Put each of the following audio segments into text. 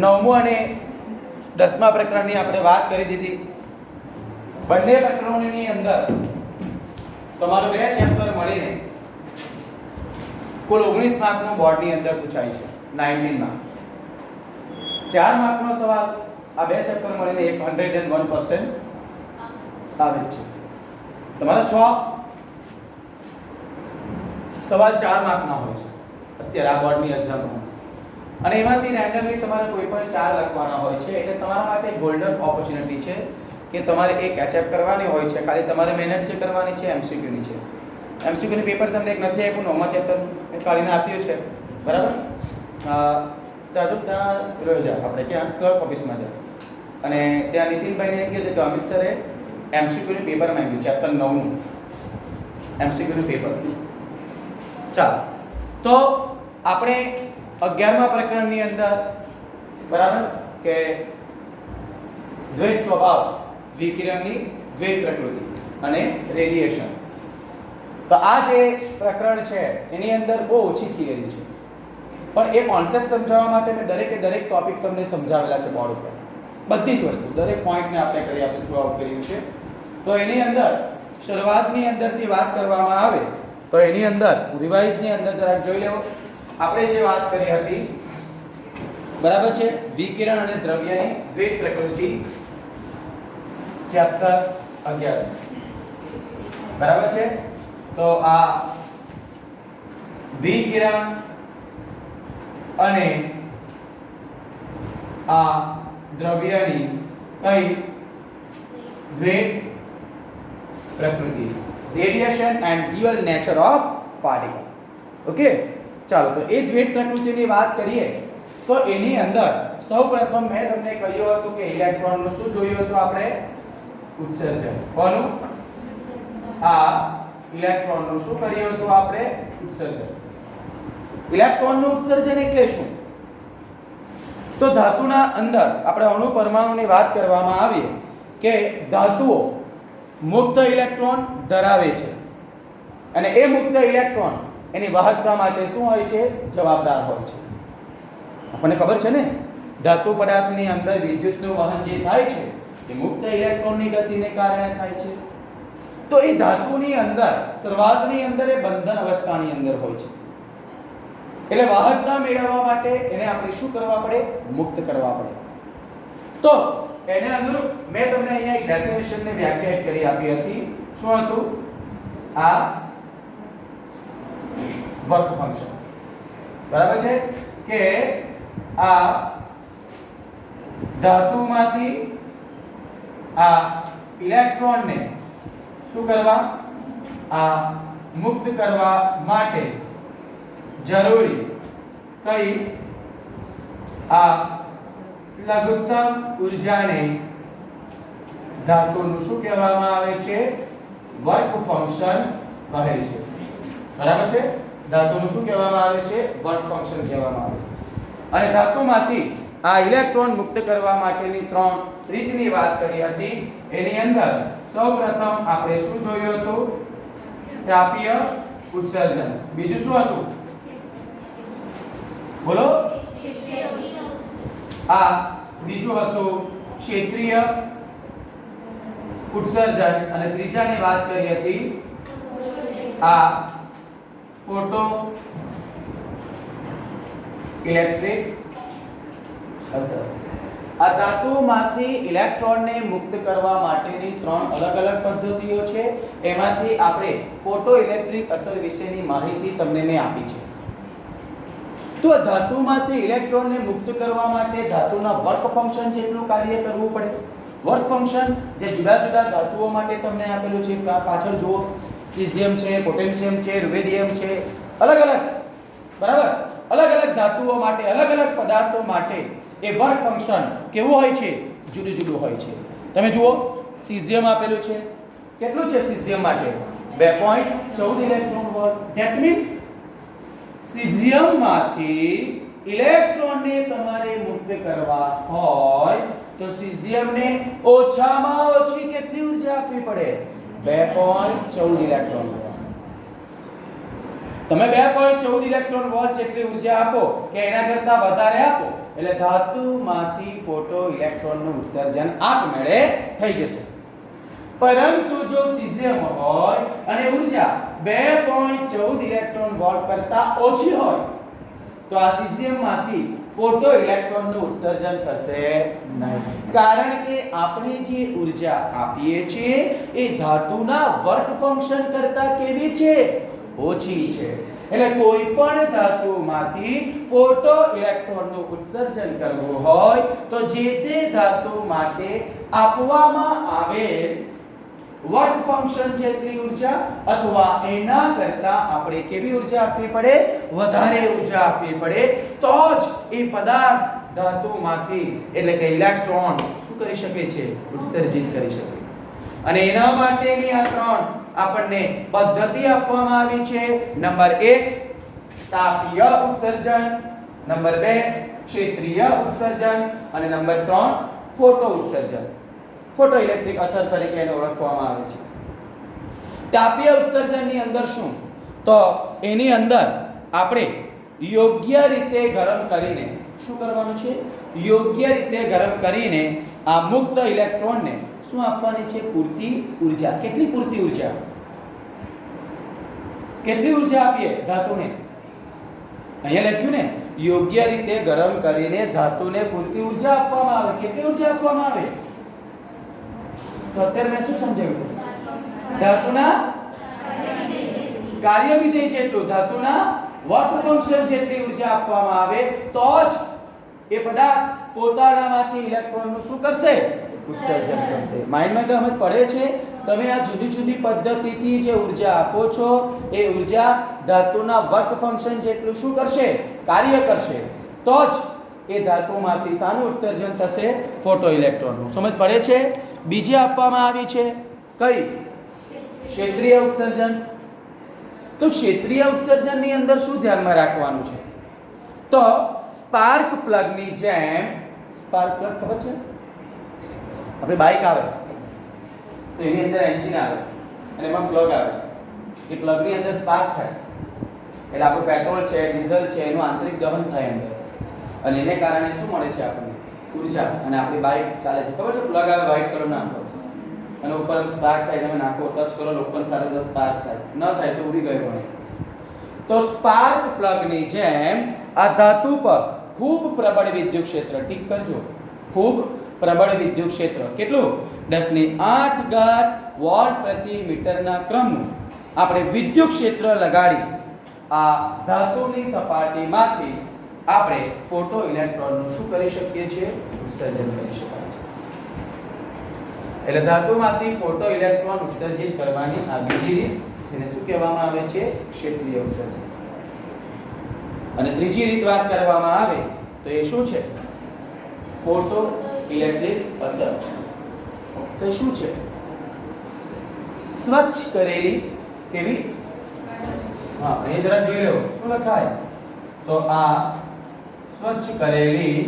નવમું અને 10મા પ્રકરણની આપણે વાત કરી દીધી. બંને પ્રકરણોની અંદર તમારો 2 ચેપ્ટર મળીને કુલ 19 માર્કનો બોર્ડની અંદર પૂછાય છે. 19 માર્ક 4 માર્કનો સવાલ આ 2 ચેપ્ટર મળીને 101% આવે છે. તમારા 6 સવાલ 4 માર્કના હોય છે અત્યારે આ બોર્ડની એક્ઝામમાં, અને એમાંથી રેન્ડમલી તમારે કોઈ પણ 4 લખવાના હોય છે. એટલે તમારા માટે ગોલ્ડન ઓપોર્ચ્યુનિટી છે કે તમારે એક એચએફ કરવાની હોય છે. ખાલી તમારે મહેનત જે કરવાની છે MCQ ની છે. MCQ ની પેપર તમને એક નથી આપ્યું, 9મા ચેપ્ટર મેં કાઢીને આપ્યું છે, બરાબર? ત્યાં રહ્યો છે આપણે ક્યાં ક્લર્ક ઓફિસમાં જાય અને ત્યાં નીતિનભાઈને એમ કહે છે કે અમિત સરે MCQ ની પેપર માંગ્યું, ચેપ્ટર 9નું MCQ નું પેપર. ચાલો, તો આપણે 11મા પ્રકરણની અંદર, બરાબર, કે દ્વૈત સ્વભાવ, વિકિરણની દ્વૈત પ્રકૃતિ અને રેડિયેશન. તો આ જે પ્રકરણ છે એની અંદર બહુ ઓછી થિયરી છે, પણ એ કોન્સેપ્ટ સમજાવવા માટે મેં દરેકે દરેક ટોપિક તમને સમજાવેલા છે બોર્ડ ઉપર. બધી જ વસ્તુ, દરેક પોઈન્ટને આપણે થ્રુ આઉટ કર્યું છે. તો એની અંદર શરૂઆતની અંદરથી વાત કરવામાં આવે તો એની અંદર રિવાઇઝની અંદર જરાક જોઈ લેવો. આપણે જે વાત કરી હતી, બરાબર છે, વિકિરણ અને દ્રવ્યની દ્વૈત પ્રકૃતિ, ચેપ્ટર 11, બરાબર છે. તો આ વિકિરણ અને આ દ્રવ્યની કઈ દ્વૈત પ્રકૃતિ, radiation and dual nature of particle. Okay, ચાલો, તો એ દ્વૈત પ્રકૃતિની વાત કરીએ તો એની અંદર સૌપ્રથમ મેં તમને કહ્યું હતું કે ઇલેક્ટ્રોનનું શું જોયું હતું આપણે? ઉત્સર્જન. કોનું? આ ઇલેક્ટ્રોનનું શું કર્યું હતું આપણે? ઉત્સર્જન. ઇલેક્ટ્રોનનું ઉત્સર્જન એટલે શું? તો ધાતુના અંદર આપણે અણુ પરમાણુની વાત કરવામાં આવીએ કે ધાતુઓ મુક્ત ઇલેક્ટ્રોન ધરાવે છે અને એ મુક્ત ઇલેક્ટ્રોન એની વાહકતા માટે શું હોય છે? જવાબદાર હોય છે. આપણને ખબર છે ને, ધાતુ પદાર્થની અંદર વિદ્યુતનું વહન જે થાય છે એ મુક્ત ઇલેક્ટ્રોનની ગતિને કારણે થાય છે. તો એ ધાતુની અંદર શરૂઆતની અંદર એ બંધન અવસ્થાની અંદર હોય છે. એટલે વાહકતા મેળવવા માટે એને આપણે શું કરવા પડે? મુક્ત કરવા પડે. તો એને અનુરૂપ મેં તમને અહીંયા એક ડેફિનેશનને વ્યાખ્યાયિત કરી આપી હતી. શું હતું? આ વર્ક ફંક્શન, બરાબર છે, કે આ ધાતુમાંથી આ ઇલેક્ટ્રોનને શું કરવા? આ મુક્ત કરવા માટે જરૂરી કઈ આ લઘુત્તમ ઊર્જાને ધાતુનું શું કહેવામાં આવે છે? વર્ક ફંક્શન કહે છે. બરાબર છે? ધાતુનું શું કહેવામાં આવે છે? વર્ક ફંક્શન કહેવામાં આવે છે. અને ધાતુમાંથી આ ઇલેક્ટ્રોન મુક્ત કરવા માટેની 3 રીતની વાત કરી હતી. એની અંદર સૌપ્રથમ આપણે શું જોયું હતું? તાપીય ઉત્સર્જન. બીજું શું હતું? બોલો. આ બીજું હતું ક્ષેત્રીય ઉત્સર્જન, અને ત્રીજાની વાત કરી હતી આ ફોટો ઇલેક્ટ્રિક અસર. આ ધાતુમાંથી ઇલેક્ટ્રોનને મુક્ત કરવા માટેની 3 અલગ અલગ પદ્ધતિઓ છે. એમાંથી આપણે ફોટો ઇલેક્ટ્રિક અસર વિશેની માહિતી તમને મેં આપી છે. તો ધાતુમાંથી ઇલેક્ટ્રોનને મુક્ત કરવા માટે ધાતુના વર્ક ફંક્શન જેટલું કાર્ય કરવું પડે. વર્ક ફંક્શન જે જુદા જુદા ધાતુઓ માટે તમને આપેલું છે, પાછળ જુઓ, સીઝિયમ છે, પોટેશિયમ છે, રુબેડિયમ છે, અલગ અલગ, બરાબર, અલગ અલગ ધાતુઓ માટે, અલગ અલગ પદાર્થો માટે એ વર્ક ફંક્શન કેવું હોય છે? જુદું જુદું હોય છે. તમે જુઓ, સીઝિયમ આપેલું છે, કેટલું છે સીઝિયમ માટે? 2.14 ઇલેક્ટ્રોન વોલ્ટ. ધેટ મીન્સ સીઝિયમમાંથી ઇલેક્ટ્રોનને તમારે મુક્ત કરવા હોય તો સીઝિયમને ઓછામાં ઓછી કેટલી ઉર્જા આપવી પડે? 2.14 ઇલેક્ટ્રોન. તમે 2.14 ઇલેક્ટ્રોન વોલ્ટ જેટલી ઉર્જા આપો કે એના કરતા વધારે આપો એટલે ધાતુમાંથી ફોટો ઇલેક્ટ્રોનનું ઉત્સર્જન આપમેળે થઈ જશે. પરંતુ જો સીઝિયમ હોય અને ઉર્જા 2.14 ઇલેક્ટ્રોન વોલ્ટ કરતા ઓછી હોય તો આ સીઝિયમમાંથી ફોટો ઇલેક્ટ્રોનનું ઉત્સર્જન થશે નહીં. કારણ કે આપણે જે ઉર્જા આપીએ છીએ એ ધાતુના વર્ક ફંક્શન કરતા કેવી છે? ઓછી છે. એટલે કોઈ પણ ધાતુમાંથી ફોટો ઇલેક્ટ્રોનનું ઉત્સર્જન કરવું હોય તો જે તે ધાતુ માટે આપવામાં આવેલ વર્ક ફંક્શન જેટલી ઉર્જા અથવા એના કરતા આપણે કેવી ઉર્જા આપવી પડે? વધારે ઉર્જા આપવી પડે તો જ એ પદાર્થ ધાતુમાંથી એટલે કે ઇલેક્ટ્રોન શું કરી શકે છે? ઉત્સર્જિત કરી શકે. અને એના માટેની આ ત્રણ આપણને પદ્ધતિ આપવામાં આવી છે. નંબર 1 તાપીય ઉત્સર્જન, નંબર 2 ક્ષેત્રીય ઉત્સર્જન અને નંબર 3 ફોટો ઉત્સર્જન. ફોટો ઇલેક્ટ્રિક અસર તરીકે એને ઓળખવામાં આવે છે. તાપીય ઉત્સર્જનની અંદર શું? તો એની અંદર આપણે યોગ્ય રીતે ગરમ કરીને શું કરવાનું છે? યોગ્ય રીતે ગરમ કરીને આ મુક્ત ઇલેક્ટ્રોનને શું આપવાની છે? પૂરતી ઉર્જા. કેટલી પૂરતી ઉર્જા? કેટલી ઉર્જા આપીએ ધાતુને? અહીંયા લખ્યું ને યોગ્ય રીતે ગરમ કરીને ધાતુને પૂરતી ઉર્જા આપવામાં આવે. કેટલી ઉર્જા આપવામાં આવે? તો અત્યારે મેં શું સમજાવ્યું? ધાતુના કાર્ય વિધેય જેટલું, ધાતુના વર્ક ફંક્શન જેટલી ઉર્જા આપવામાં આવે તો જ એ પદાર્થ પોતાનામાંથી ઇલેક્ટ્રોનનું શું કરશે? ઉત્સર્જન કરશે. માઇન્ડમાં કે સમજ પડે છે? તમે આ જુદી જુદી પદ્ધતિથી જે ઉર્જા આપો છો એ ઉર્જા ધાતુના વર્ક ફંક્શન જેટલું શું કરશે? કાર્ય કરશે. તો જ એ ધાતુમાંથી શાનું ઉત્સર્જન થશે? ફોટો ઇલેક્ટ્રોનનું. સમજ પડે છે? બીજી આપવામાં આવી છે કઈ? ક્ષેત્રીય ઉત્સર્જન. તો ક્ષેત્રીય ઉત્સર્જનની અંદર શું ધ્યાનમાં રાખવાનું છે? તો સ્પાર્ક પ્લગની જેમ, સ્પાર્ક પ્લગ ખબર છે? આપણે બાઇક આવે તો એની અંદર એન્જિન આવે અને એમાં પ્લગ આવે. એ પ્લગની અંદર સ્પાર્ક થાય એટલે આપણું પેટ્રોલ છે, ડીઝલ છે એનું આંતરિક દહન થાય અંદર અને એને કારણે શું મળે છે? આપણને ઉર્જા. અને આપણી બાઇક ચાલે છે. ખબર છે? પ્લગ આવે વ્હાઇટ કલર ના હતો અને ઉપર સ્પાર્ક થાય. તમે નાખો, ટચ કરો લોખંડ સાથે તો સ્પાર્ક થાય. ન થાય તો ઉડી ગયો મને. તો સ્પાર્ક પ્લગની જેમ આ ધાતુ પર ખૂબ પ્રબળ વિદ્યુત ક્ષેત્ર, ટીક કરજો, ખૂબ પ્રબળ વિદ્યુત ક્ષેત્ર, કેટલું? 10⁸ વોલ્ટ પ્રતિ મીટરના ક્રમનું આપણે વિદ્યુત ક્ષેત્ર લગાડી આ ધાતુની સપાટીમાંથી આપણે ફોટો ઇલેક્ટ્રોનનું શું કરી શકીએ છીએ? ઉત્સર્જન કરી શકાય છે. એટલે ધાતુમાંથી ફોટો ઇલેક્ટ્રોન ઉત્સર્જિત કરવાની આ બીજી રીત, જેને શું કહેવામાં આવે છે? ક્ષેત્રીય ઉત્સર્જન. અને ત્રીજી રીત વાત કરવામાં આવે તો એ શું છે? ફોટો ઇલેક્ટ્રિક અસર. તો શું છે? સ્વચ્છ કરેલી કેવી? હા, અહીં જરા જોઈ લો શું લખાય? તો આ સ્વચ્છ કરેલી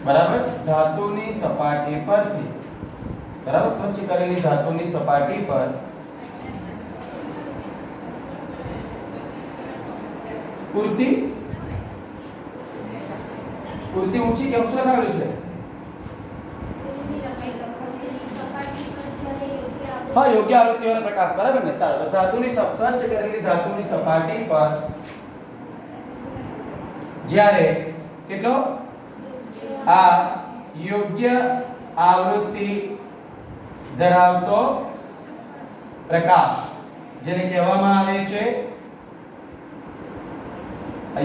બરાબર ધાતુની સપાટી પરથી, બરાબર સ્વચ્છ કરેલી ધાતુની સપાટી પર પૂરતી ઊંચી કેમ શું લખાવેલું છે? હા, યોગ્ય આવૃત્તિઓનો પ્રકાશ. બરાબર ને? ચાલો, તો ધાતુની સ્વચ્છ કરેલી ધાતુની સપાટી પર જ્યારે કેટલો? આ યોગ્ય આવૃત્તિ ધરાવતો પ્રકાશ, જેને કહેવામાં આવે છે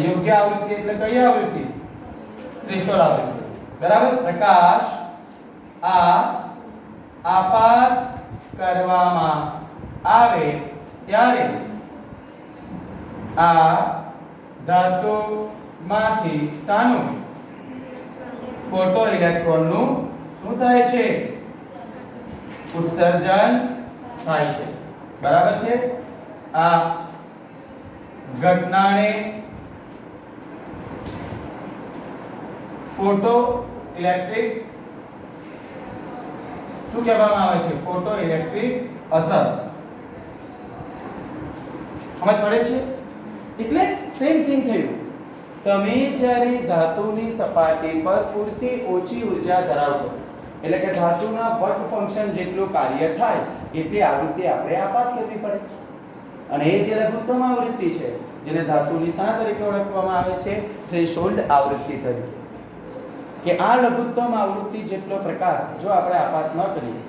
યોગ્ય આવૃત્તિ. એટલે કઈ આવૃત્તિ? થ્રેશોલ્ડ આવૃત્તિ. બરાબર? પ્રકાશ આ આપાત કરવામાં આવે ત્યારે આ ધાતુમાંથી શાનું? ફોટો ઇલેક્ટ્રોનનું શું થાય છે? ઉત્સર્જન થાય છે. બરાબર છે? આ ઘટનાને ફોટો ઇલેક્ટ્રિક શું કહેવામાં આવે છે? ફોટો ઇલેક્ટ્રિક અસર. સમજ પડે છે? એટલે સેમ થિંગ થયું. તમે જ્યારે ધાતુની સપાટી પર પૂરતી ઓછી ઉર્જા ધરાવતો એટલે કે ધાતુના વર્ક ફંક્શન જેટલું કાર્ય થાય એટલી આવૃત્તિ આપણે આપાત કરવી પડે. અને એ જે લઘુત્તમ આવૃત્તિ છે જેને ધાતુની શા તરીકે ઓળખવામાં આવે છે? થ્રેશોલ્ડ આવૃત્તિ તરીકે. કે આ લઘુત્તમ આવૃત્તિ જેટલો પ્રકાશ જો આપણે આપાત ન કરીએ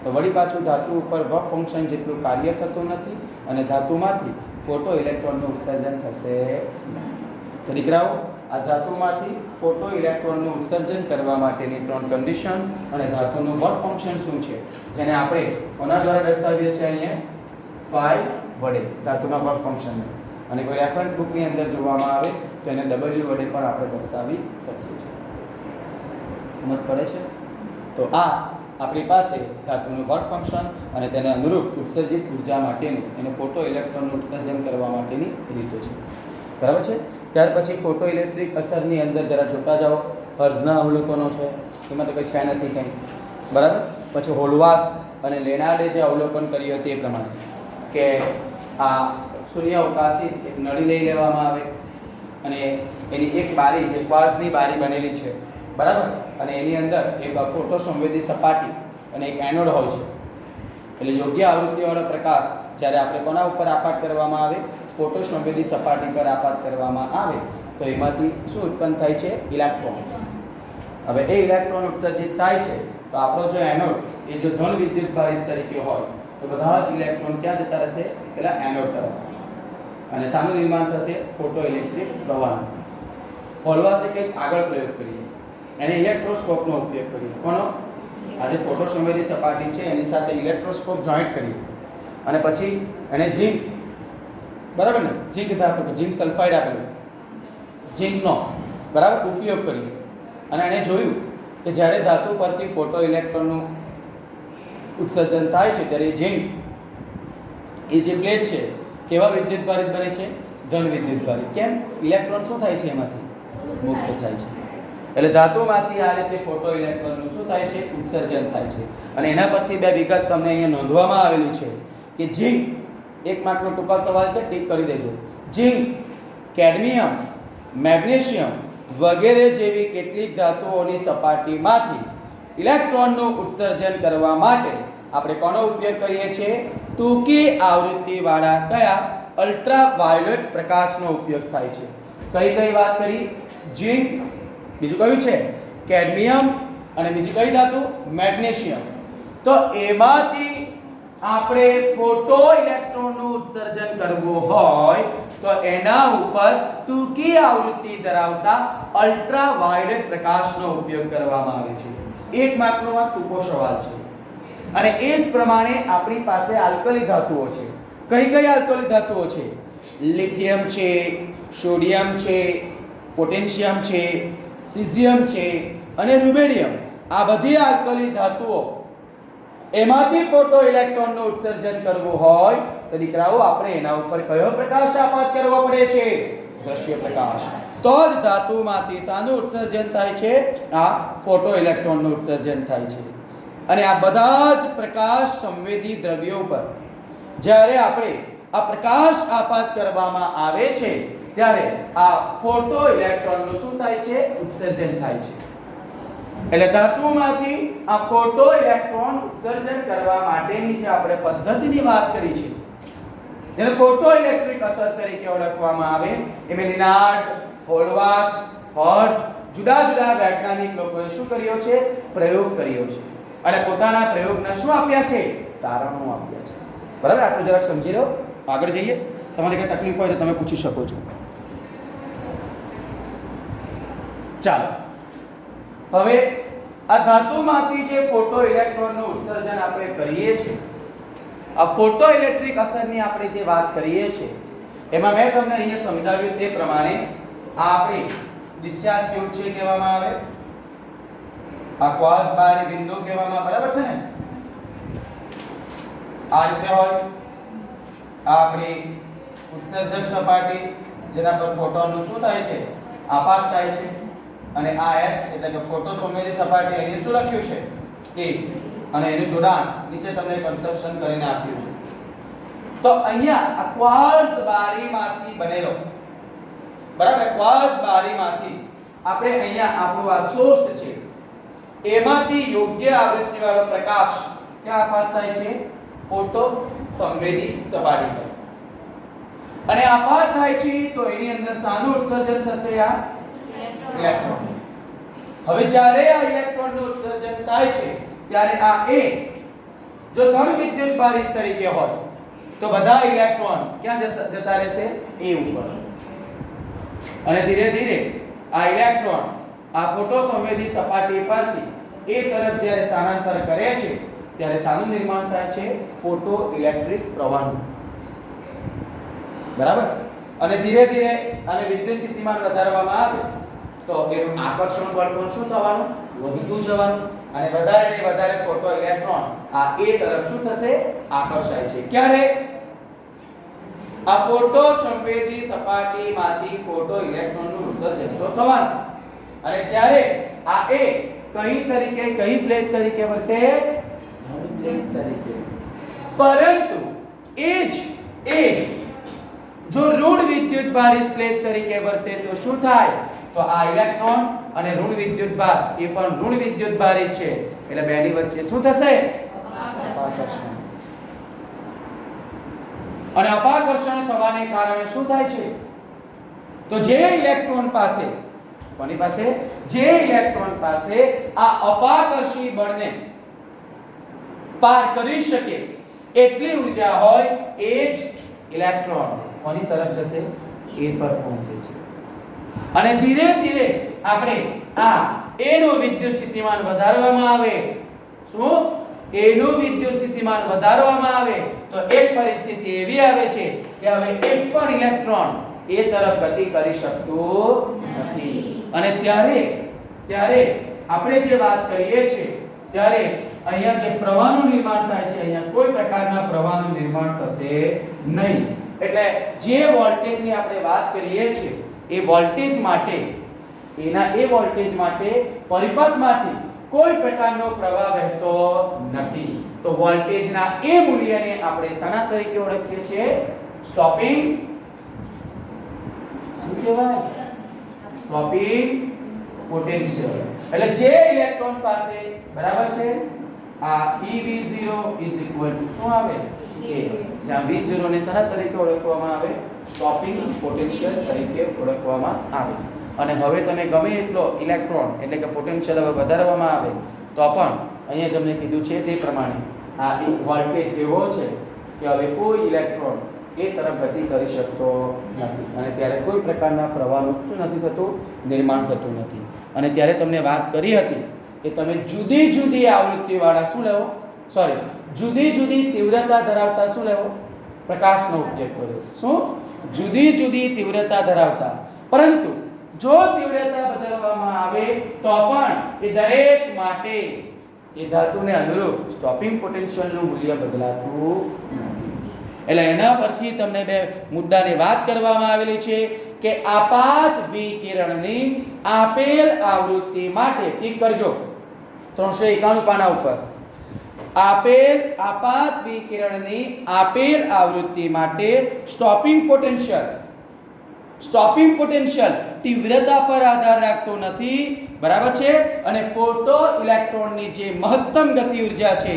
તો વળી પાછું ધાતુ ઉપર વર્ક ફંક્શન જેટલું કાર્ય થતું નથી અને ધાતુમાંથી ફોટો ઇલેક્ટ્રોનનું ઉત્સર્જન થશે નહીં. તો દીકરાઓ, આ ધાતુમાંથી ફોટો ઇલેક્ટ્રોનનું ઉત્સર્જન કરવા માટેની 3 કન્ડિશન અને ધાતુનું વર્ક ફંક્શન શું છે જેને આપણે કોના દ્વારા દર્શાવીએ છીએ? અહીંયા 5 વડે ધાતુના વર્ક ફંક્શન. અને કોઈ રેફરન્સ બુકની અંદર જોવામાં આવે તો એને W વડે પણ આપણે દર્શાવી શકીએ છીએ. સમજ પડે છે? તો આ આપણી પાસે ધાતુનું વર્ક ફંક્શન અને તેને અનુરૂપ ઉત્સર્જિત ઉર્જા માટેનું એને ફોટો ઇલેક્ટ્રોનનું ઉત્સર્જન કરવા માટેની રીતો છે. બરાબર છે? ત્યાર પછી ફોટો ઇલેક્ટ્રિક અસરની અંદર જરા જોતા જાઓ. હર્ઝના અવલોકનો છે, એમાં તો કંઈ છે નથી કંઈ. બરાબર? પછી હોલવાસ અને લેનાર્ડે જે અવલોકન કર્યું તે પ્રમાણે કે આ શૂન્યાવકાશી એક નળી લઈ લેવામાં આવે અને એની એક બારી જે ક્વાર્ટ્ઝની બારી બનેલી છે, બરાબર, અને એની અંદર એક ફોટો સંવેદી સપાટી અને એક એનોડ હોય છે. એટલે યોગ્ય આવૃત્તિવાળો પ્રકાશ જ્યારે આપણે કોના ઉપર આપાત કરવામાં આવે? ફોટો સંવેદી સપાટી પર આપાત કરવામાં આવે તો એમાંથી શું ઉત્પન્ન થાય છે? ઇલેક્ટ્રોન. હવે એ ઇલેક્ટ્રોન ઉત્સર્જિત થાય છે તો આપણો જો એનોડ એ જો ધન વિદ્યુત ભારિત તરીકે હોય તો બધા જ ઇલેક્ટ્રોન ક્યાં જતા રહેશે? પેલા એનોડ તરફ. અને શાનું નિર્માણ થશે? ફોટો ઇલેક્ટ્રિક પ્રવાહનું. હોલવાસે કંઈક આગળ પ્રયોગ કરીએ, એને ઇલેક્ટ્રોસ્કોપનો ઉપયોગ કરીએ. કોનો? આજે ફોટો સંવેદી સપાટી છે એની સાથે ઇલેક્ટ્રોસ્કોપ જોઈન્ટ કરીએ અને પછી એને ઝિંક, બરાબર ને, ઝિંક ધાતુ, ઝિંક સલ્ફાઇડ આપેલું, ઝિંકનો બરાબર ઉપયોગ કરીએ અને એને જોયું કે જ્યારે ધાતુ પરથી ફોટો ઇલેક્ટ્રોનનું ઉત્સર્જન થાય છે ત્યારે ઝિંક એ જે પ્લેટ છે કેવા વિદ્યુત ભારિત બને છે? ધન વિદ્યુત ભારિત. કેમ? ઇલેક્ટ્રોન શું થાય છે? એમાંથી મુક્ત થાય છે. એટલે ધાતુમાંથી આ રીતે ફોટો ઇલેક્ટ્રોનનું શું થાય છે? ઉત્સર્જન થાય છે. અને એના પરથી બે વિગત તમને અહીંયા નોંધવામાં આવેલી છે કે ઝિંક, એક માર્કનો ટૂંકો સવાલ છે, ટીક કરી દેજો. ઝિંક, કેડમિયમ, મેગ્નેશિયમ વગેરે જેવી કેટલીક ધાતુઓની સપાટીમાંથી ઇલેક્ટ્રોનનું ઉત્સર્જન કરવા માટે આપણે કોનો ઉપયોગ કરીએ છીએ? ટૂંકી આવૃત્તિવાળા કયા? અલ્ટ્રાવાયોલેટ પ્રકાશનો ઉપયોગ થાય છે. કઈ વાત કરી? ઝિંક, બીજું કયું છે? કેડમિયમ, અને બીજી કઈ ધાતુ? મેગ્નેશિયમ. તો એમાંથી આપણે ફોટો ઇલેક્ટ્રોનનું ઉત્સર્જન કરવું હોય તો એના ઉપર ટૂંકી આવૃત્તિ ધરાવતા અલ્ટ્રાવાયોલેટ પ્રકાશનો ઉપયોગ કરવામાં આવે છે. એક માર્કનો આ ટૂંકો સવાલ છે. અને એ જ પ્રમાણે આપણી પાસે આલ્કલી ધાતુઓ છે. કઈ આલ્કલી ધાતુઓ છે? લિથિયમ છે, સોડિયમ છે, પોટેશિયમ છે, સીઝિયમ છે અને રુબેડિયમ. આ બધી આલ્કલી ધાતુઓ એમાંથી ફોટો ઇલેક્ટ્રોનનું ઉત્સર્જન કરવું હોય તો દીકરાઓ આપણે એના ઉપર કયો પ્રકાશ આપાત કરવો પડે છે? દ્રશ્ય પ્રકાશ. તો જ ધાતુમાંથી શાનું ઉત્સર્જન થાય છે? આ ફોટો ઇલેક્ટ્રોનનું ઉત્સર્જન થાય છે. અને આ બધા જ પ્રકાશ સંવેદી દ્રવ્યો પર જ્યારે આપણે આ પ્રકાશ આપાત કરવામાં આવે છે ત્યારે આ ફોટો ઇલેક્ટ્રોનનું શું થાય છે? ઉત્સર્જન થાય છે. એટલે ધાતુમાંથી આ ફોટો ઇલેક્ટ્રોન ઉત્સર્જન કરવા માટેની જે આપણે પદ્ધતિની વાત કરી છે જેને ફોટો ઇલેક્ટ્રિક અસર તરીકે ઓળખવામાં આવે એ લેનાર્ડ, હોલવાસ, હર્ટ્ઝ જુદા જુદા વૈજ્ઞાનિક લોકોએ શું કર્યો છે? પ્રયોગ કર્યો છે અને પોતાના પ્રયોગના શું આપ્યા છે? તારણો આપ્યા છે. બરાબર? આટલું જરાક સમજી લો. આગળ જઈએ. તમારે કંઈ તકલીફ હોય તો તમે પૂછી શકો છો. ચાલો, હવે આ ધાતુમાંથી જે ફોટો ઇલેક્ટ્રોનનું ઉત્સર્જન આપણે કરીએ છીએ, આ ફોટો ઇલેક્ટ્રિક અસરની આપણે જે વાત કરીએ છીએ એમાં મેં તમને અહીંયા સમજાવ્યું તે પ્રમાણે આ આપણી ડિસ્ચાર્જ ટ્યુબ છે કહેવામાં આવે, આ ક્વાર્ટઝ બારી બિંદુ કહેવામાં, બરાબર છે ને? આ રીતે હોય આ આપણી ઉત્સર્જક સપાટી જેના પર ફોટોનનું શું થાય છે? આપાત થાય છે. અને આ S એટલે કે ફોટો સંવેદી સપાટી અહીં શું લખ્યું છે? A. અને એનું જોડાણ નીચે તમને કન્સ્ટ્રક્શન કરીને આપ્યું છે. તો અહીંયા આ ક્વાર્ટઝ બારીમાંથી બનેલો, બરાબર, ક્વાર્ટઝ બારીમાંથી આપણે અહીંયા આપણું આ સોર્સ છે એમાંથી યોગ્ય આવૃત્તિ વાળો પ્રકાશ ક્યાં આપાત થાય છે? ફોટો સંવેદી સપાટી પર. અને આપાત થાય છે તો એની અંદર શાનું ઉત્સર્જન થશે? આ ઇલેક્ટ્રોન. હવે જ્યારે આ ઇલેક્ટ્રોનનું ઉત્સર્જન થાય છે ત્યારે આ A જો ધન વિદ્યુત ભારિત તરીકે હોય તો બધા ઇલેક્ટ્રોન ક્યાં જતા રહેશે? A ઉપર. અને ધીરે ધીરે આ ઇલેક્ટ્રોન આ ફોટો સંવેદી સપાટી પરથી A તરફ જ્યારે સ્થાનાંતર કરે છે ત્યારે શાનું નિર્માણ થાય છે? ફોટો ઇલેક્ટ્રિક પ્રવાહનું. બરાબર. અને ધીરે ધીરે આને વિદ્યુત સ્થિતિમાન વધારવામાં આવે તો એનું આકર્ષણ બળ પણ શું થવાનું? વધતું જવાનું. અને વધારે ને વધારે ફોટો ઇલેક્ટ્રોન આ A તરફ શું થશે? આકર્ષાય છે. ક્યારે? આ ફોટો સંવેદી સપાટીમાંથી ફોટો ઇલેક્ટ્રોનનું ઉત્સર્જન તો થવાનું. અને ત્યારે આ A કઈ તરીકે, કઈ પ્લેટ તરીકે વર્તે? ધન પ્લેટ તરીકે. પરંતુ એ જો ઋણ વિદ્યુત ભારિત પ્લેટ તરીકે વર્તે તો શું થાય? તો આ ઇલેક્ટ્રોન અને ઋણ વિદ્યુત ભાર એ પણ ઋણ વિદ્યુત ભારિત છે એટલે બેની વચ્ચે શું થશે? અપાકર્ષણ. અને અપાકર્ષણ થવાને કારણે શું થાય છે? તો જે ઇલેક્ટ્રોન પાસે, કોની પાસે? જે ઇલેક્ટ્રોન પાસે આ અપાકર્ષી બળને પાર કરી શકે એટલી ઊર્જા હોય એ જ ઇલેક્ટ્રોન કોની તરફ જશે? A પર પહોંચે છે. અને ધીરે ધીરે આપણે આ A નું વિદ્યુત સ્થિતિમાન વધારવામાં આવે. શું? A નું વિદ્યુત સ્થિતિમાન વધારવામાં આવે તો એક પરિસ્થિતિ એવી આવે છે કે હવે એક પણ ઇલેક્ટ્રોન A તરફ ગતિ કરી શકતું નથી. અને ત્યારે આપણે જે વાત કરીએ છીએ ત્યારે અહીંયા જે પ્રવાહનું નિર્માણ થાય છે અહીંયા કોઈ પ્રકારના પ્રવાહનું નિર્માણ થશે નહીં. એટલે જે વોલ્ટેજની આપણે વાત કરીએ છીએ એ વોલ્ટેજ માટે એ વોલ્ટેજ માટે પરિપથમાંથી કોઈ પ્રકારનો પ્રવાહ વહેતો નથી. તો વોલ્ટેજના એ મૂલ્યને આપણે શાના તરીકે ઓળખીએ છીએ? સ્ટોપિંગ, શું કહેવાય? Stopping potential. એટલે જે ઇલેક્ટ્રોન પાસે, બરાબર છે, આ EV0 શું આવે? A. જ્યાં V0 ને શાના તરીકે ઓળખવામાં આવે? સ્ટોપિંગ પોટેન્શિયલ તરીકે ઓળખવામાં આવે. અને હવે તમે ગમે એટલો ઇલેક્ટ્રોન એટલે કે પોટેન્શિયલ હવે વધારવામાં આવે તો પણ અહીંયા તમને કીધું છે તે પ્રમાણે આ એક વોલ્ટેજ એવો છે કે હવે કોઈ ઇલેક્ટ્રોન એ તરફ ગતિ કરી શકતો નથી. અને ત્યારે કોઈ પ્રકારના પ્રવાહનું શું નથી થતું? નિર્માણ થતું નથી. અને ત્યારે તમને વાત કરી હતી કે તમે જુદી જુદી આવૃત્તિવાળા શું લેવો? જુદી જુદી તીવ્રતા ધરાવતા શું લેવો? પ્રકાશનો ઉપયોગ કર્યો. શું? જુદી જુદી તીવ્રતા ધરાવતા. પરંતુ જો તીવ્રતા બદલવામાં આવે તો પણ એ દરેક માટે એ ધાતુને અનુરૂપ સ્ટોપિંગ પોટેન્શિયલનું મૂલ્ય બદલાતું નથી. એટલે એના પરથી તમને બે મુદ્દાની વાત કરવામાં આવેલી છે કે આપાત વિકિરણની આપેલ આવૃત્તિ માટે ઠીક કરજો 391 પાના ઉપર આપેલ આપાત વિકિરણની આપેલ આવૃત્તિ માટે સ્ટોપિંગ પોટેન્શિયલ તીવ્રતા પર આધાર રાખતો નથી. બરાબર છે. અને ફોટો ઇલેક્ટ્રોનની જે મહત્તમ ગતિ ઉર્જા છે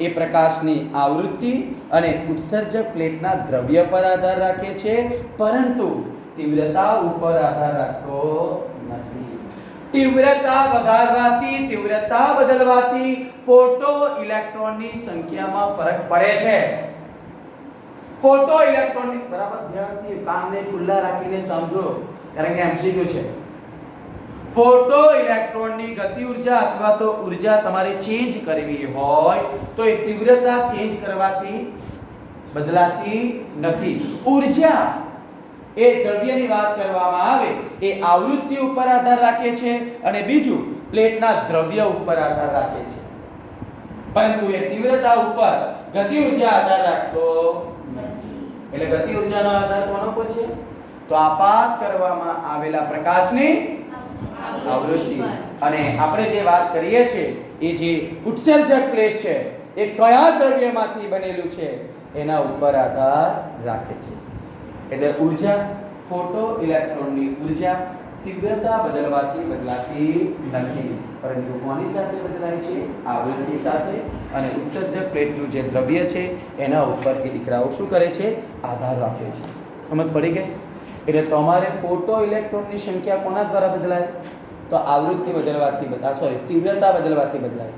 એ પ્રકાશની આવૃત્તિ અને ઉત્સર્જક પ્લેટના દ્રવ્ય પર આધાર રાખે છે, પરંતુ તીવ્રતા ઉપર આધાર રાખતો નથી. તીવ્રતા વધારવાથી, તીવ્રતા બદલવાથી ફોટો ઇલેક્ટ્રોનની સંખ્યામાં ફરક પડે છે. ફોટો ઇલેક્ટ્રોનની, બરાબર ધ્યાનથી કાનને ખુલ્લા રાખીને સમજો કારણ કે MCQ છે. ફોટો ઇલેક્ટ્રોનની ગતિ ઉર્જા અથવા તો ઉર્જા તમારે ચેન્જ કરવી હોય તો એ તીવ્રતા ચેન્જ કરવાથી બદલાતી નથી. ઉર્જા એ દ્રવ્યની વાત કરવામાં આવે એ આવૃત્તિ ઉપર આધાર રાખે છે અને બીજું પ્લેટના દ્રવ્ય ઉપર આધાર રાખે છે, પરંતુ એ તીવ્રતા ઉપર ગતિ ઉર્જા આધાર રાખતો નથી. એટલે ગતિ ઉર્જાનો આધાર કોનો પર છે? તો આપાત કરવામાં આવેલા પ્રકાશની આવૃત્તિ. અને આપણે જે વાત કરીએ છીએ એ જે ઉત્સર્જક પ્લેટ છે એ કયા દ્રવ્યમાંથી બનેલું છે? એના ઉપર આધાર રાખે છે. એટલે ઉર્જા, ફોટો ઇલેક્ટ્રોનની ઉર્જા તીવ્રતા બદલવાથી બદલાતી નથી, પરંતુ કોની સાથે બદલાય છે? આવૃત્તિ સાથે. અને ઉત્સર્જક પ્લેટનું જે દ્રવ્ય છે એના ઉપર એ દીકરાઓ શું કરે છે? આધાર રાખે છે. સમજ પડી ગઈ? એટલે તમારે ફોટો ઇલેક્ટ્રોનની સંખ્યા કોના દ્વારા બદલાય? તો આવૃત્તિ બદલવાથી તીવ્રતા બદલવાથી બદલાય.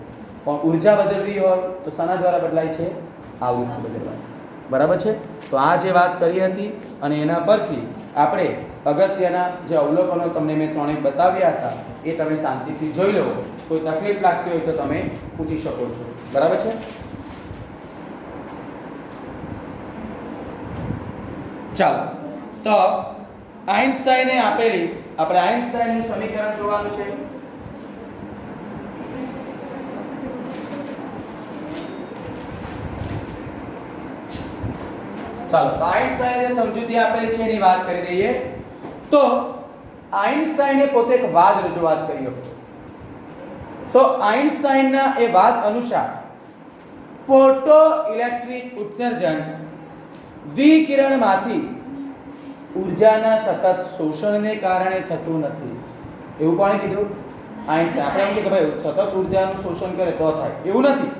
પણ ઉર્જા બદલવી હોય તો શાના દ્વારા બદલાય છે? આવૃત્તિ બદલવાથી. બરાબર છે? તો આ જે વાત કરી હતી અને એના પરથી આપણે અગત્યના જે અવલોકનો તમને મેં ત્રણેય બતાવ્યા હતા એ તમે શાંતિથી જોઈ લો. કોઈ તકલીફ લાગતી હોય તો તમે પૂછી શકો છો. બરાબર છે? ચાલો, તો આઇન્સ્ટાઈને આપેલી આપણે આઇન્સ્ટાઈનનું સમીકરણ જોવાનું છે. ચાલો, તો આઇન્સ્ટાઈને સમજૂતી આપેલી છે એની વાત કરી દઈએ. તો આઇન્સ્ટાઈને પોતે એક વાદ રજૂઆત કરી હતી. તો આઇન્સ્ટાઈનના એ વાદ અનુસાર ફોટો ઇલેક્ટ્રિક ઉત્સર્જન વિકિરણમાંથી ઉર્જાના સતત શોષણને કારણે થતું નથી. એવું કોણે કીધું? આઇન્સ્ટાઈન. આપણે એમ કે ભાઈ સતત ઉર્જાનું શોષણ કરે તો થાય, એવું નથી.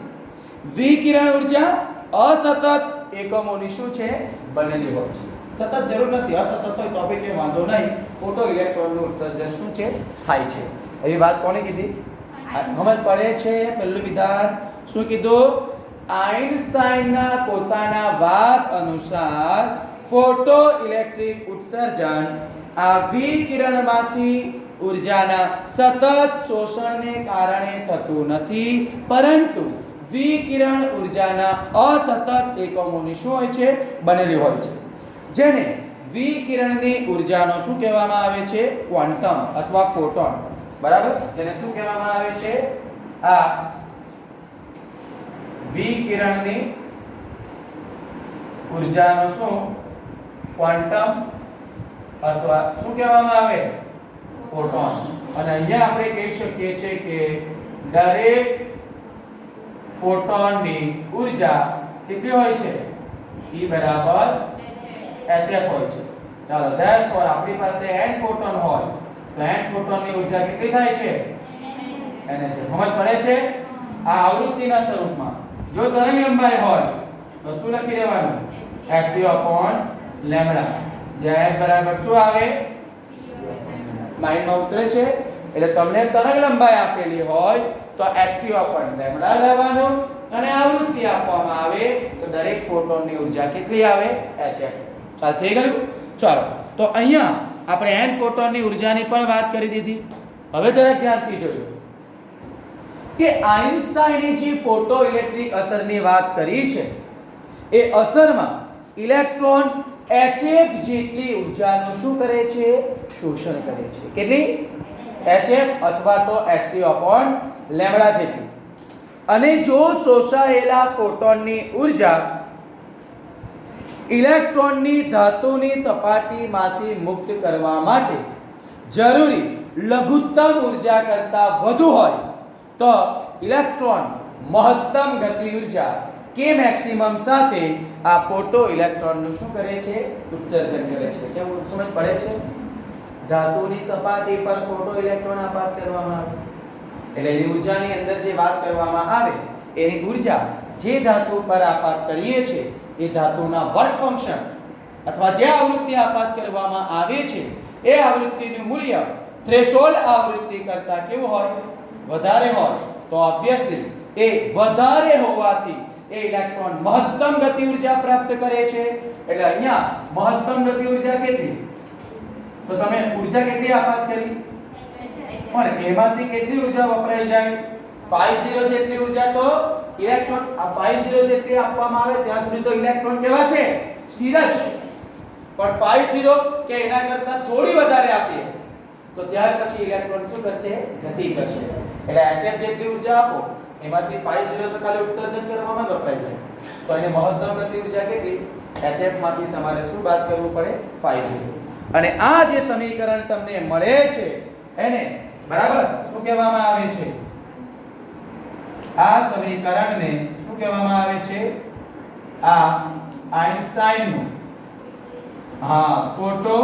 વિકિરણ ઉર્જા અસતત એકમોની શું છે? બનેલી હોય છે. સતત જરૂર નથી, અસતત હોય તો આપણે કે વાંધો નહીં, ફોટો ઇલેક્ટ્રોનનું ઉત્સર્જન શું છે? થાય છે. એવી વાત કોણે કીધી? સમજ પડે છે? પહેલું વિધાન શું કીધું? આઇન્સ્ટાઈનના પોતાના વાદ અનુસાર ફોટો ઇલેક્ટ્રિક ઉત્સર્જન આ વિકિરણમાંથી ઉર્જાના સતત શોષણને કારણે થતું નથી, પરંતુ વિકિરણ ઉર્જાના અસતત એકમોની શું હોય છે? બનેલી હોય છે. જેને વિકિરણની ઉર્જાનો શું કહેવામાં આવે છે? ક્વોન્ટમ અથવા ફોટોન. બરાબર? જેને શું કહેવામાં આવે છે? આ વિકિરણની ઉર્જાનો શું? ક્વોન્ટમ અથવા શું કહેવામાં આવે? ફોટોન. અને અહીંયા આપણે કહી શકીએ છીએ કે દરેક ફોટોનની ઉર્જા કેટલી હોય છે? E બરાબર hf હોય છે. ચાલો, ધેરફોર આપણી પાસે n ફોટોન હોય તો n ફોટોનની ઉર્જા કેટલી થાય છે? nhf. સમજ પડે છે? આ આવૃત્તિના સ્વરૂપમાં જો તરંગ લંબાઈ હોય તો શું લખી દેવાનું? hc/λ. જે h બરાબર શું આવે? માઇન્ડમાં ઉતરે છે? એટલે તમને તરંગ લંબાઈ આપેલી હોય તો hc/λ લેવાનું અને આવૃત્તિ આપવામાં આવે તો દરેક ફોટોનની ઉર્જા કેટલી આવે? hf. ચાલ, થઈ ગયું? ચાલો, તો અહીંયા આપણે n ફોટોનની ઉર્જાની પણ વાત કરી દીધી. હવે જરા ધ્યાનથી જોજો કે આઇન્સ્ટાઈને જે ફોટો ઇલેક્ટ્રિક અસરની વાત કરી છે એ અસરમાં ઇલેક્ટ્રોન hf જેટલી ઉર્જાનું શું કરે છે? શોષણ કરે છે. કેટલી? hf અથવા તો hc/λ જેટલી. અને જો શોષાયેલા ફોટોનની ઉર્જા ઇલેક્ટ્રોનની ધાતુની સપાટીમાંથી મુક્ત કરવા માટે જરૂરી લઘુત્તમ ઉર્જા કરતાં વધુ હોય તો ઇલેક્ટ્રોન મહત્તમ ગતિ ઉર્જા કે મેક્સિમમ સાથે આ ફોટો ઇલેક્ટ્રોનનું શું કરે છે? ઉત્સર્જન કરે છે. કેવું સમજ પડે છે? ધાતુની સપાટી પર ફોટો ઇલેક્ટ્રોન આપાત કરવામાં આવે એટલે એની ઉર્જાની અંદર જે વાત કરવામાં આવે એની ઉર્જા જે ધાતુ પર આપાત કરીએ છીએ એ ધાતુના વર્ક ફંક્શન અથવા જે આવૃત્તિ આપાત કરવામાં આવે છે એ આવૃત્તિનું મૂલ્ય થ્રેશોલ્ડ આવૃત્તિ કરતાં કેવું હોય? વધારે હોય. તો ઓબ્વિયસલી એ વધારે હોવાથી એ ઇલેક્ટ્રોન મહત્તમ ગતિ ઉર્જા પ્રાપ્ત કરે છે. એટલે અહીંયા મહત્તમ ગતિ ઉર્જા કેટલી? તો તમે ઉર્જા કેટલી આપાત કરી? પણ એમાંથી કેટલી ઉર્જા વપરાઈ જાય? 50 જેટલી ઉર્જા તો ઇલેક્ટ્રોન આ 50 જેટલી આપવામાં આવે ત્યાં સુધી તો ઇલેક્ટ્રોન કેવા છે? સ્થિર જ. પણ 50 કે એના કરતાં થોડી વધારે આપીએ તો ત્યાર પછી ઇલેક્ટ્રોન શું કરશે? ગતિ કરશે. એટલે hf જેટલી ઉર્જા આપો એમાંથી 50 તો ખાલી ઉત્સર્જન કરવામાં વપરાઈ જાય તો એને મહત્તમ ગતિ ઉર્જા કેટલી? hf માંથી તમારે શું બાદ કરવું પડે? 50. અને આ જે સમીકરણ તમને મળે છે એને બરાબર શું કહેવામાં આવે છે? આ સમીકરણને શું કહેવામાં આવે છે? આ આઇન્સ્ટાઈનનું ફોટો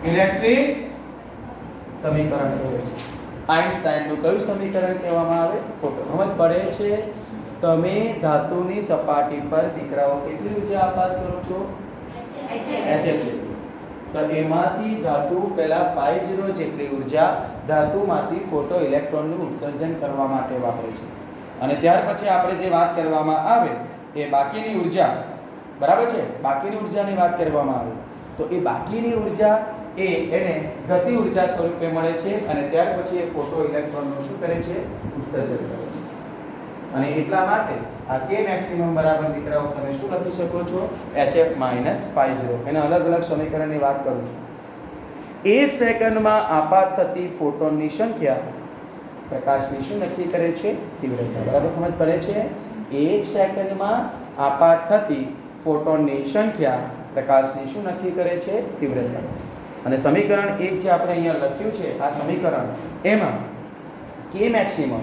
ઇલેક્ટ્રિક સમીકરણ કહેવાય છે. આઇન્સ્ટાઈનનું કયું સમીકરણ કહેવામાં આવે? ફોટો. સમજ પડે છે? તમે ધાતુની સપાટી પર દીકરાઓ કેટલી ઉર્જા આપાત કરો છો? HF જેટલી. તો એમાંથી ધાતુ પહેલા 50 જેટલી ઉર્જા ધાતુમાંથી ફોટો ઇલેક્ટ્રોનનું ઉત્સર્જન કરવા માટે વાપરે છે. અને ત્યાર પછી આપણે જે વાત કરવામાં આવે એ બાકીની ઉર્જા, બરાબર છે, બાકીની ઉર્જાની વાત કરવામાં આવે તો એ બાકીની ઉર્જા એને ગતિ ઉર્જા સ્વરૂપે મળે છે અને ત્યાર પછી એ ફોટો ઇલેક્ટ્રોનનું શું કરે છે? ઉત્સર્જન કરે છે. અને એટલા માટે આ K મેક્સિમમ બરાબર દીકરાઓ તમે શું લખી શકો છો? HF - 50. એના અલગ અલગ સમીકરણની વાત કરું છું. 1 સેકન્ડમાં આપાત થતી ફોટોનની સંખ્યા પ્રકાશની શું નક્કી કરે છે? તીવ્રતા. બરાબર સમજ પડે છે? 1 સેકન્ડમાં આપાત થતી ફોટોનની સંખ્યા પ્રકાશની શું નક્કી કરે છે? તીવ્રતા. અને સમીકરણ 1 જે આપણે અહીંયા લખ્યું છે આ સમીકરણ, એમાં K મેક્સિમમ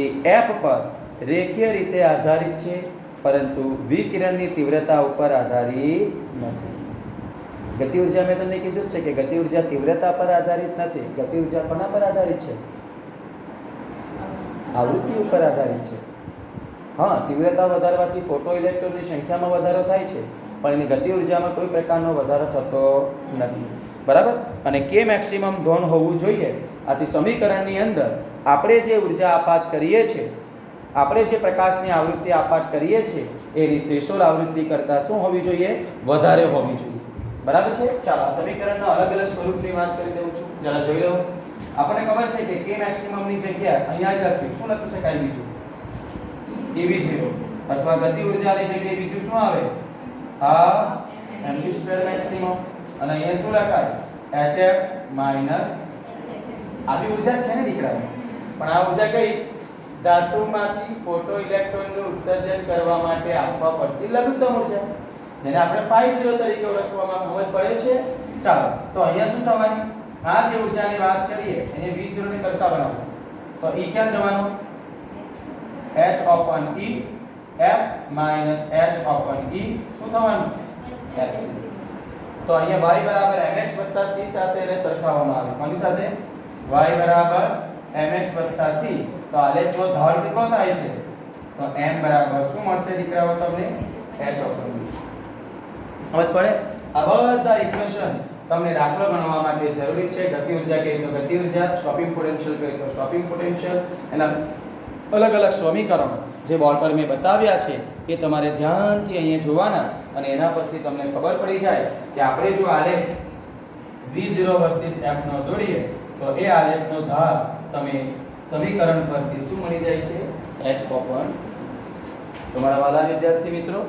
એ F પર રેખીય રીતે આધારિત છે પરંતુ વિકિરણની તીવ્રતા ઉપર આધારિત નથી. ગતિ ઉર્જા મેં તમને કીધું છે કે ગતિ ઉર્જા તીવ્રતા પર આધારિત નથી. ગતિ ઉર્જા કોના પર આધારિત છે? આવૃત્તિ ઉપર આધારિત છે. હા, તીવ્રતા વધારવાથી ફોટો ઇલેક્ટ્રોનની સંખ્યામાં વધારો થાય છે પણ એની ગતિ ઉર્જામાં કોઈ પ્રકારનો વધારો થતો નથી. બરાબર. અને K મેક્સિમમ ધન હોવું જોઈએ. આથી સમીકરણની અંદર આપણે જે ઉર્જા આપાત કરીએ છીએ, આપણે જે પ્રકાશની આવૃત્તિ આપાત કરીએ છીએ એની થ્રેશોલ્ડ આવૃત્તિ કરતાં શું હોવી જોઈએ? વધારે હોવી જોઈએ. બરાબર છે? ચાલો આ સમીકરણના અલગ અલગ સ્વરૂપની વાત કરી દઉં છું. જરા જોઈ લો. આપણને ખબર છે કે K મેક્સિમમની જગ્યાએ અહીંયા જ લખ્યું. શું લખી શકાય બીજું? EV0 અથવા ગતિ ઉર્જાની જગ્યાએ બીજું શું આવે? mv² maximum. અને અહીંયા શું લખાય? HF માઈનસ આવી ઉર્જા છે ને દીકરા. પણ આ ઉર્જા કઈ? ધાતુમાંથી ફોટો ઇલેક્ટ્રોનનું ઉત્સર્જન કરવા માટે આપવા પડતી લઘુત્તમ ઉર્જા, જેને આપણે 50 તરીકે ઓળખવામાં સમજ પડે છે. ચાલો તો અહીંયા શું થવાની? આ જે ઉર્જાની વાત કરીએ એને V0 ને કરતા બનાવો તો E ક્યાં જવાનો? H/E. F - H/E શું થવાનું? F. તો અહીંયા y બરાબર mx + c સાથે એને સરખાવવામાં આવે. કોની સાથે? y બરાબર mx + c. તો આલેખનો ઢાળ કેટલો થાય છે? તો m બરાબર શું મળશે દીકરાઓ તમને? H/E. સમજ પડે? આ બધા ઇક્વેશન તમને દાખલો ગણવા માટે જરૂરી છે. ગતિ ઉર્જા કહે તો ગતિ ઉર્જા, સ્ટોપિંગ પોટેન્શિયલ કહે તો સ્ટોપિંગ પોટેન્શિયલ, એના અલગ અલગ સમીકરણો જે બોર્ડ પર મેં બતાવ્યા છે એ તમારે ધ્યાનથી અહીંયા જોવાના અને એના પરથી તમને ખબર પડી જાય કે આપણે જો આલેખ V0 વર્સિસ F નો દોરીએ તો એ આલેખનો ધાર તમે સમીકરણ પરથી શું મળી જાય છે? H/. તમારા વાલા વિદ્યાર્થી મિત્રો,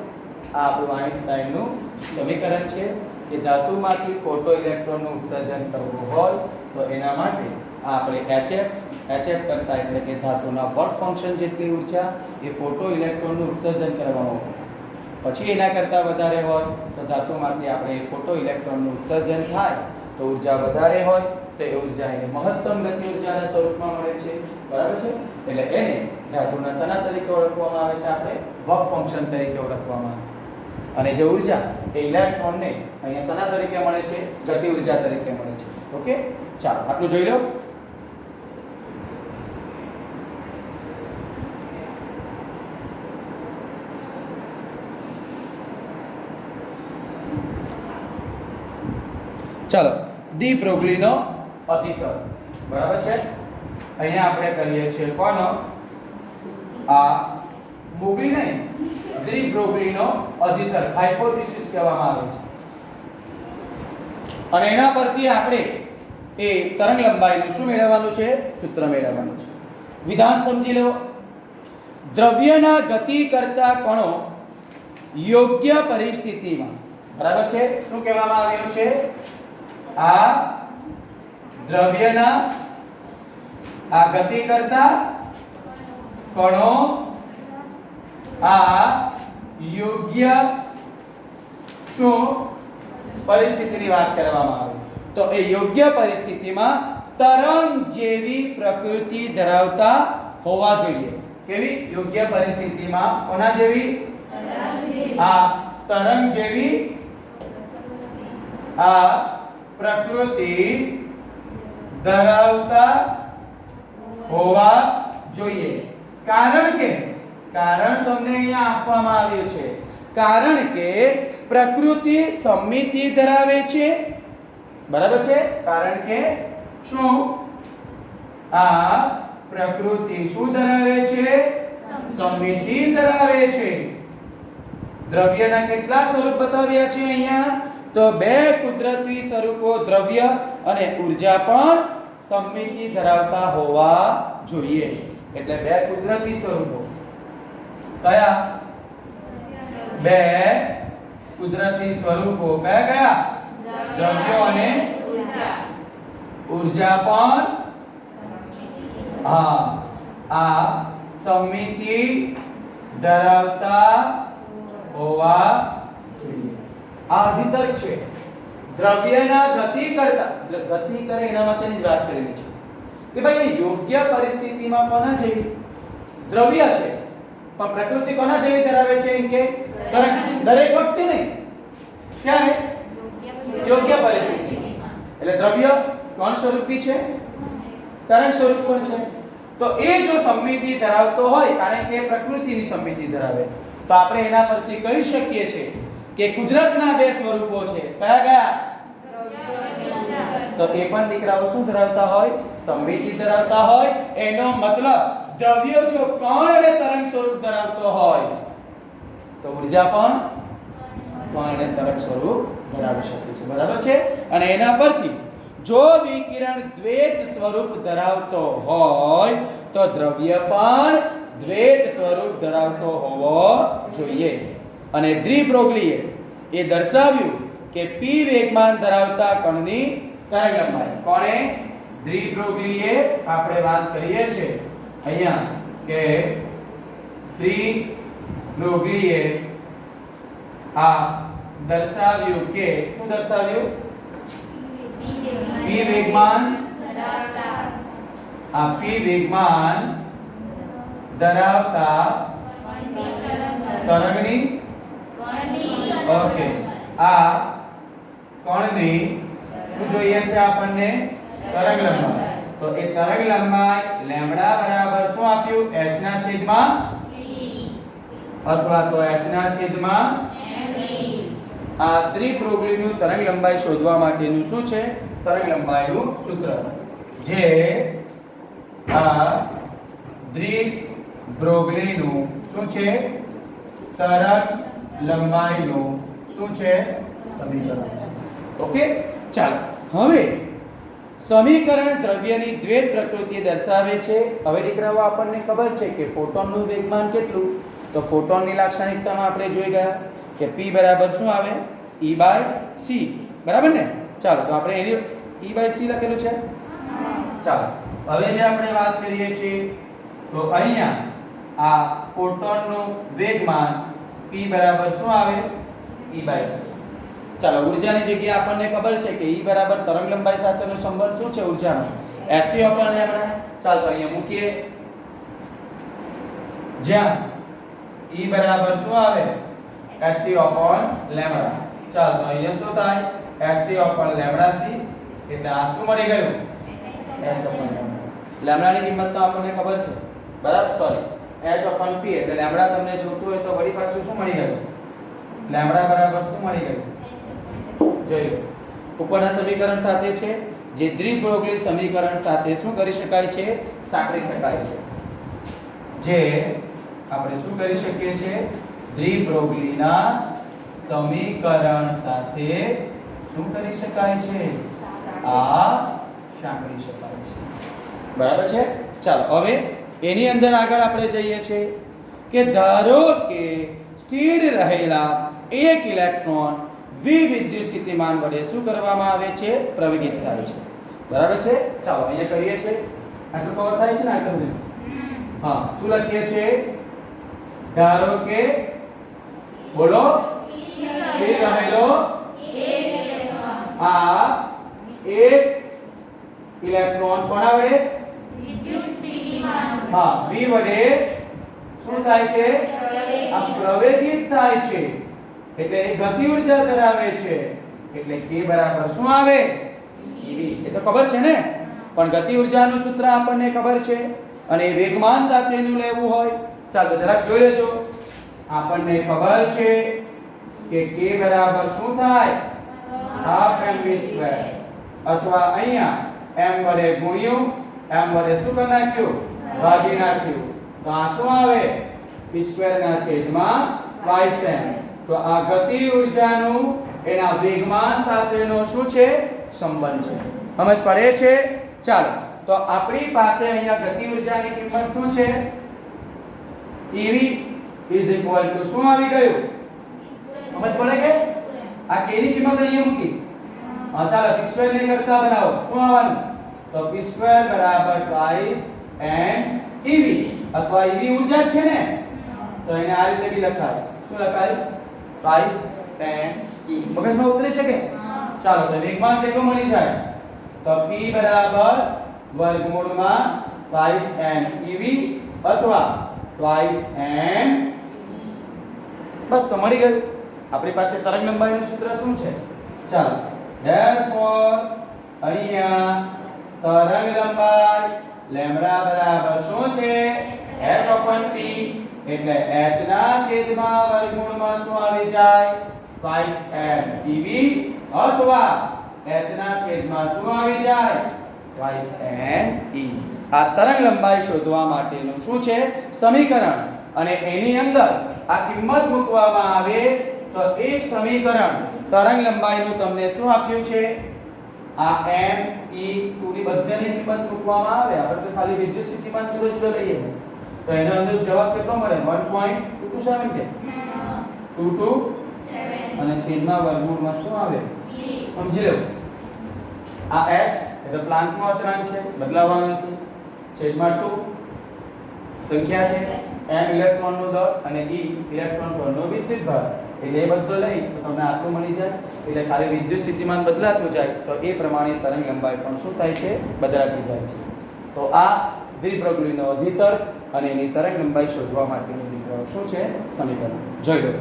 આ આપણું આઇન્સ્ટાઈનનું સમીકરણ છે કે ધાતુમાંથી ફોટો ઇલેક્ટ્રોનનું ઉત્સર્જન કરવું હોય તો એના માટે આપણે HF કરતા એટલે કે ધાતુના વર્ક ફંક્શન જેટલી ઉર્જા એ ફોટો ઇલેક્ટ્રોનનું ઉત્સર્જન કરવામાં આવે. પછી એના કરતાં વધારે હોય તો ધાતુમાંથી આપણે ફોટો ઇલેક્ટ્રોનનું ઉત્સર્જન થાય તો ઉર્જા વધારે હોય તો એ ઉર્જા એને મહત્તમ ગતિ ઉર્જાના સ્વરૂપમાં મળે છે. બરાબર છે? એટલે એને ધાતુના સના તરીકે ઓળખવામાં આવે છે, આપણે વર્ક ફંક્શન તરીકે ઓળખવામાં આવે. અને જે ઉર્જા એ ઇલેક્ટ્રોનને અહીંયા સના તરીકે મળે છે? ગતિ ઉર્જા તરીકે મળે છે. ઓકે, ચાલો આટલું જોઈ લો. ચાલો દી બ્રોગલીનો અધિકર. બરાબર છે? અહીંયા આપણે કરીએ છીએ કોનો? આ બ્રોગલી નહીં, દી બ્રોગલીનો અધિકર હાઇપોથેસિસ કહેવામાં આવે છે. અને એના પરથી આપણે એ તરંગ લંબાઈનું શું મેળવવાનું છે? સૂત્ર મેળવવાનું છે. વિધાન સમજી લો. દ્રવ્યના ગતિ કરતા કણો યોગ્ય પરિસ્થિતિમાં, બરાબર છે? શું કહેવામાં આવ્યું છે? આ દ્રવ્યના આ ગતિ કરતા કણો આ યોગ્ય શું પરિસ્થિતિની વાત કરવામાં આવે તો એ યોગ્ય પરિસ્થિતિમાં તરંગ જેવી પ્રકૃતિ ધરાવતા હોવા જોઈએ. કેવી? યોગ્ય પરિસ્થિતિમાં કોના જેવી? આ તરંગ જેવી આ પ્રકૃતિ ધરાવતા હોવા જોઈએ. કારણ તમને અહીંયા આપવામાં આવ્યું છે. કારણ કે પ્રકૃતિ સમમિતિ ધરાવે છે. બરાબર છે? કારણ કે શું આ પ્રકૃતિ શું ધરાવે છે? સમમિતિ ધરાવે છે. દ્રવ્યના કેટલા સ્વરૂપ બતાવ્યા છે અહીંયા? તો બે કુદરતી સ્વરૂપો દ્રવ્ય અને ઊર્જા પણ સમમિતિ ધરાવતા હોવા જોઈએ. એટલે બે કુદરતી સ્વરૂપો કયા? બે કુદરતી સ્વરૂપો કયા? દ્રવ્યો અને ઊર્જા પણ આ સમમિતિ ધરાવતા હોવા જોઈએ. આ અધિતર્ક છે. દ્રવ્યના ગતિ કરે એના માટેની જ વાત કરેલી છે કે ભાઈ યોગ્ય પરિસ્થિતિમાં કોના જેવી? દ્રવ્ય છે, પણ પ્રકૃતિ કોના જેવી ધરાવે છે? કે દરેક વખતે નહીં, ક્યારે? યોગ્ય પરિસ્થિતિ. એટલે દ્રવ્ય કોણ સ્વરૂપી છે? તરંગ સ્વરૂપ પણ છે. તો એ જો સમમિતિ ધરાવતો હોય, કારણ કે પ્રકૃતિની સમમિતિ ધરાવે, તો આપણે એના પરથી કહી શકીએ છીએ કે કુદરતના બે સ્વરૂપો છે. કયા? તો એ પણ દીકરાઓ શું ધરાવતા હોય? સમમિતિ ધરાવતા હોય. એનો મતલબ દ્રવ્ય જો કણ અને તરંગ સ્વરૂપ ધરાવતો હોય તો ઊર્જા પણ કણ અને તરંગ સ્વરૂપ ધરાવી શકે છે. બરાબર છે? અને એના પરથી જો વિકિરણ દ્વૈત સ્વરૂપ ધરાવતો હોય તો દ્રવ્ય પણ દ્વૈત સ્વરૂપ ધરાવતો હોવો જોઈએ. અને દ્વિ બ્રોગલીએ એ દર્શાવ્યું કે p વેગમાન ધરાવતા કણની તરંગ લંબાઈ. કોણે? દ્વિ બ્રોગલીએ આપણે વાત કરીએ છે અહીંયા કે દ્વિ બ્રોગલીએ આ દર્શાવ્યું કે શું દર્શાવ્યું? p વેગમાન ધરાવતા તરંગની ઓકે આ કણની શું જોઈએ છે આપણને? તરંગ લંબાઈ. તો એ તરંગ લંબાઈ લેમ્બડા બરાબર શું આપ્યું? h ના છેદમાં અથવા તો h ના છેદમાં આ ત્રિબ્રોગલીનું તરંગ લંબાઈ શોધવા માટેનું શું છે? તરંગ લંબાઈનું સૂત્ર, જે આ ત્રિબ્રોગલીનું શું છે? તરંગ લંબાઈનું શું છે? સમીકરણ. ઓકે, ચાલો હવે સમીકરણ દ્રવ્યની દ્વૈત પ્રકૃતિ દર્શાવે છે. હવે દીકરાઓ આપણને ખબર છે કે ફોટોનનું વેગમાન કેટલું? તો ફોટોનની લાક્ષણિકતામાં આપણે જોઈ ગયા કે p બરાબર શું આવે? E/c. બરાબર ને? ચાલો તો આપણે એની E/c લખેલું છે. ચાલો હવે જે આપણે વાત કરીએ છીએ તો અહીંયા આ ફોટોનનું વેગમાન p બરાબર શું આવે? E/c. ચાલો ઊર્જાની જગ્યાએ આપણને ખબર છે કે E બરાબર તરંગ લંબાઈ સાથેનો સંબંધ શું છે ઊર્જાનો? hc/λ. ચાલ તો અહીંયા મૂકીએ, જ્યાં E બરાબર શું આવે? hc/λ. ચાલ તો અહીંયા શું થાય? hc/λc. એટલે આ શું મળી ગયું? h/λ. લેમ્બડાની કિંમત તો આપણને ખબર છે. બરાબર? Sorry, h/p. એટલે લેમ્બડા તમને જોતું હોય તો વળી પાછું શું મળી ગયું? લેમ્બડા બરાબર શું મળી ગયું? જોઈ લો. ઉપરના સમીકરણ સાથે છે, જે દ્વિબ્રોગલી સમીકરણ સાથે શું કરી શકાય છે? સાંકળી શકાય છે. જે આપણે શું કરી શકીએ છીએ? દ્વિબ્રોગલીના સમીકરણ સાથે શું કરી શકાય છે? આ સાંકળી શકાય છે. બરાબર છે? ચાલો હવે એની અંદર આગળ આપણે જઈએ છીએ કે ધારો કે સ્થિર રહેલા એક ઇલેક્ટ્રોન વિવિદ્યુત સ્થિતિમાન વડે શું કરવામાં આવે છે? પ્રવેગિત થાય છે. બરાબર છે? ચાલો અહીંયા કરીએ છીએ. આટલું કવર થાય છે ને? આટલું હા, શું લખીએ છીએ? ધારો કે બોલો સ્થિર રહેલો આ એક ઇલેક્ટ્રોન કોના વડે? વિદ્યુત સ્થિતિમાન. હા, v વડે શું થાય છે? આ પ્રવેગિત થાય છે એટલે એ ગતિ ઊર્જા ધરાવે છે એટલે k બરાબર શું આવે ev એ તો ખબર છે ને પણ ગતિ ઊર્જાનું સૂત્ર આપણને ખબર છે અને વેગમાન સાથેનું લેવું હોય ચાલો જરાક જોઈ લેજો આપણને ખબર છે કે k બરાબર શું થાય હાફ mv² અથવા અહીંયા m વડે ગુણ્યું m વડે શું કરી નાખ્યું ભાગી નાખ્યું તો આ શું આવે p² ના છેદમાં ym તો આ ગતિ ઊર્જાનું એના વેગમાન સાથેનો શું છે સંબંધ છે સમજ પડે છે ચાલો તો આપણી પાસે અહીંયા ગતિ ઊર્જાની કિંમત શું છે ev શું આવી ગયું સમજ પડે કે આ k ની કિંમત અહીંયા મૂકી ચાલો p² ને કરતા બનાવો શું આવવાનું તો p² બરાબર twice n ev અથવા ev ઊર્જા છે ને તો એને આ રીતે બી લખાય શું લખાય twice n મગજમાં ઉતરે છે કે ચાલો તો વેગમાન કેટલું મળી જાય તો p બરાબર વર્ગમૂળમાં twice n ev અથવા twice n બસ તો મળી ગયું આપણી પાસે તરંગ લંબાઈનું સૂત્ર શું છે ચાલો therefore અહીંયા તરંગ લંબાઈ લેમ્બડા બરાબર શું છે h/p એટલે h ના છેદમાં વર્ગમૂળમાં શું આવી જાય twice n ev અથવા h ના છેદમાં શું આવી જાય twice n e આ તરંગ લંબાઈ શોધવા માટેનું શું છે સમીકરણ અને એની અંદર આ કિંમત મૂકવામાં આવે તો એક સમીકરણ તરંગ લંબાઈનું તમને શું આપ્યું છે આ m e 2 ની બધાની કિંમત મૂકવામાં આવે આપણે તો ખાલી વિદ્યુત સ્થિતિમાન જુદો લઈએ તો એનો અંદર જવાબ કેટલો મળે 1.227 કે 227 અને છેદમાં વર્ગમૂળમાં શું આવે સમજી લો આ h એટલે પ્લાન્કનો અચળાંક છે બદલાવાનો નથી છેદમાં 2 સંખ્યા છે m ઇલેક્ટ્રોનનો દળ અને e ઇલેક્ટ્રોન પરનો વિદ્યુત ભાર એટલે એ બધો લઈ તો તમને આટલું મળી જાય એટલે ખાલી વિદ્યુત સ્થિતિમાન બદલાતું જાય તો એ પ્રમાણે તરંગ લંબાઈ પણ શું થાય છે બદલાતી જાય છે તો આ દ્વિપ્રગુલીનો અધિતર્ક અને એની તરંગ લંબાઈ શોધવા માટેનું શું છે સમીકરણ જોઈ લો